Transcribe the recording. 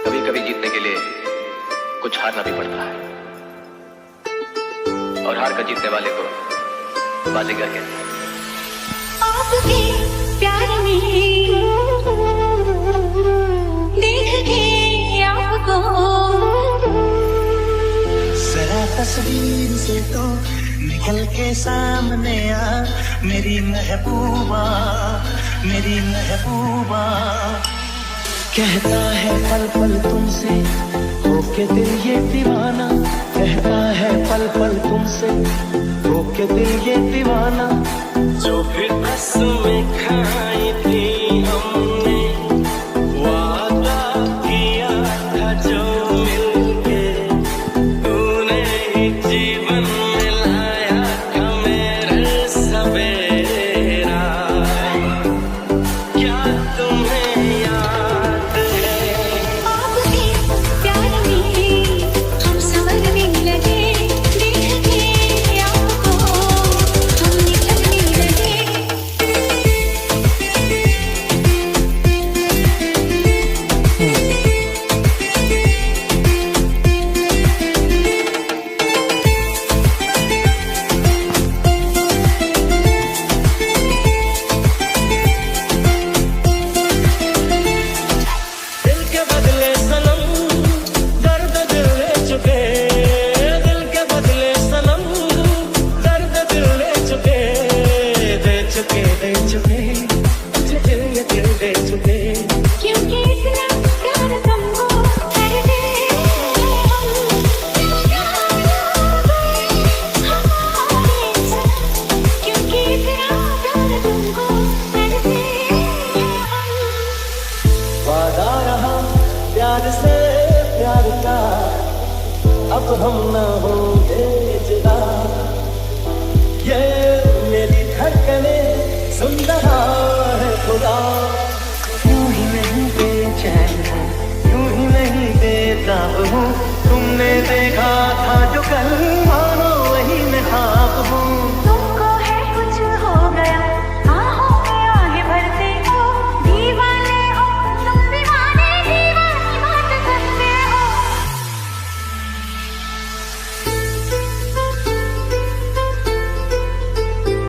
कभी कभी जीतने के लिए कुछ हारना भी पड़ता है, और हार कर जीतने वाले को बाजीगर कहते हैं। आपके प्यार में देख के आपको जरा तस्वीर से तो निकल के सामने आ, मेरी महबूबा, मेरी महबूबा। कहता है पल पल तुमसे होके दिल ये दीवाना, कहता है पल पल तुमसे होके दिल ये दीवाना। जो फिर कसमें खाई थी हमने, वादा किया था जो मिलके, तूने ही जीवन में लाया था मेरे सवेरा। क्या तुम्हें याद है? आपके प्यार में हम संवरने लगे, देख के आपको हम निकलने लगे। दिल के बदले सनम दर्द दिल ले चुके, दिल के बदले सनम दर्द दिल ले चुके, दे चुके, दे चुके, तुझे दिल ये दिल दे चुके। क्योंकि इतना प्यार तुमको करते हम, क्योंकि इतना प्यार तुमको करते हम। वादा रहा प्यार से प्यार का, अब हम न हो